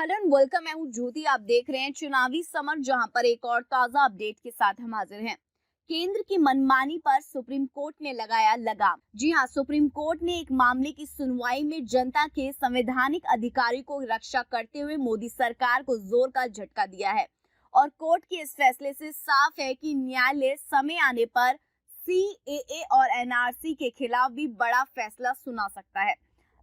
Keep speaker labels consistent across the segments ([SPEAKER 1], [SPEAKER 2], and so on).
[SPEAKER 1] Hello and welcome. मैं हूँ ज्योति। आप देख रहे हैं चुनावी समर, जहां पर एक और ताजा अपडेट के साथ हम हाजिर हैं। केंद्र की मनमानी पर सुप्रीम कोर्ट ने लगाया लगाम। जी हां, सुप्रीम कोर्ट ने एक मामले की सुनवाई में जनता के संवैधानिक अधिकारी को रक्षा करते हुए मोदी सरकार को जोर का झटका दिया है। और कोर्ट के इस फैसले से साफ है कि न्यायालय समय आने पर सीएए और एनआरसी के खिलाफ भी बड़ा फैसला सुना सकता है।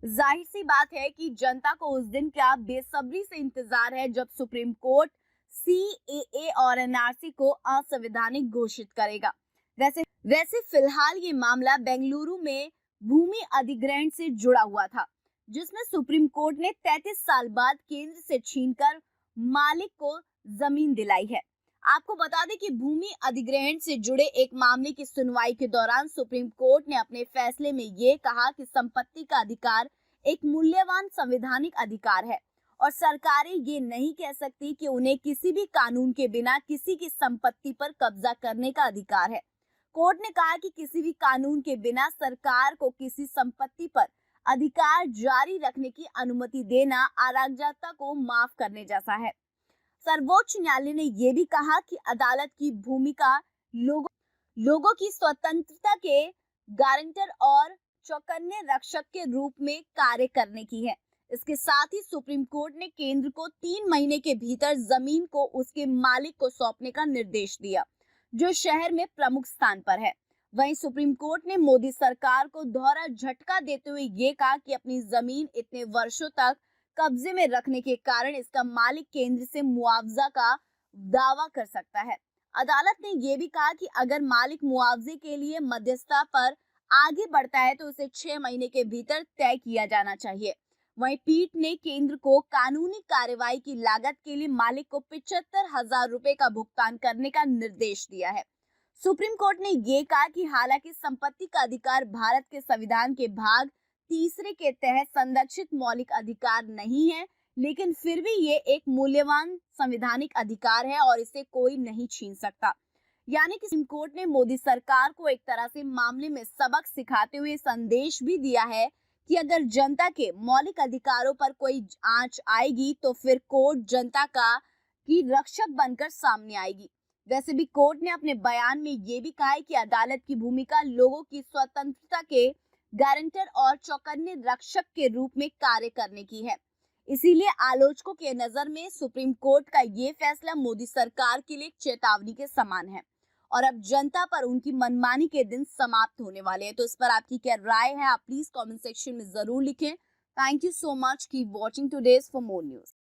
[SPEAKER 1] जाहिर सी बात है कि जनता को उस दिन का बेसब्री से इंतजार है जब सुप्रीम कोर्ट सीएए और एनआरसी को असंवैधानिक घोषित करेगा। वैसे फिलहाल ये मामला बेंगलुरु में भूमि अधिग्रहण से जुड़ा हुआ था, जिसमें सुप्रीम कोर्ट ने 33 साल बाद केंद्र से छीनकर मालिक को जमीन दिलाई है। आपको बता दें कि भूमि अधिग्रहण से जुड़े एक मामले की सुनवाई के दौरान सुप्रीम कोर्ट ने अपने फैसले में ये कहा कि संपत्ति का अधिकार एक मूल्यवान संवैधानिक अधिकार है और सरकारें ये नहीं कह सकती कि उन्हें किसी भी कानून के बिना किसी की संपत्ति पर कब्जा करने का अधिकार है। कोर्ट ने कहा कि किसी भी कानून के बिना सरकार को किसी संपत्ति पर अधिकार जारी रखने की अनुमति देना अराजकता को माफ करने जैसा है। सर्वोच्च न्यायालय ने यह भी कहा कि अदालत की भूमिका लोगों की स्वतंत्रता के गारंटर और चौकन्ने रक्षक के रूप में कार्य करने की है। इसके साथ ही सुप्रीम कोर्ट ने केंद्र को 3 महीने के भीतर जमीन को उसके मालिक को सौंपने का निर्देश दिया, जो शहर में प्रमुख स्थान पर है। वहीं सुप्रीम कोर्ट ने मोदी सरकार को दोहरा झटका देते हुए ये कहा कि अपनी जमीन इतने वर्षों तक कब्जे में रखने के कारण इसका मालिक केंद्र से मुआवजा का दावा कर सकता है। अदालत ने यह भी कहा कि अगर मालिक मुआवजे के लिए मध्यस्थता पर आगे बढ़ता है तो उसे 6 महीने के भीतर तय किया जाना चाहिए। वहीं पीठ ने केंद्र को कानूनी कार्रवाई की लागत के लिए मालिक को 75,000 रुपए का भुगतान करने का निर्देश दिया है। सुप्रीम कोर्ट ने यह कहा कि हालांकि संपत्ति का अधिकार भारत के संविधान के भाग 3 के तहत संरक्षित मौलिक अधिकार नहीं है, लेकिन फिर भी ये एक मूल्यवान संवैधानिक अधिकार है और इसे कोई नहीं छीन सकता। यानी कि सुप्रीम कोर्ट ने मोदी सरकार को एक तरह से मामले में सबक सिखाते हुए संदेश भी दिया है कि अगर जनता के मौलिक अधिकारों पर कोई आंच आएगी तो फिर कोर्ट जनता की रक्षक बनकर सामने आएगी। वैसे भी कोर्ट ने अपने बयान में ये भी कहा है कि अदालत की भूमिका लोगों की स्वतंत्रता के गारंटर और चौकन्ने रक्षक के रूप में कार्य करने की है। इसीलिए आलोचकों के नजर में सुप्रीम कोर्ट का ये फैसला मोदी सरकार के लिए एक चेतावनी के समान है और अब जनता पर उनकी मनमानी के दिन समाप्त होने वाले हैं। तो इस पर आपकी क्या राय है, आप प्लीज कमेंट सेक्शन में जरूर लिखें। Thank you so much. Keep watching today's for more news.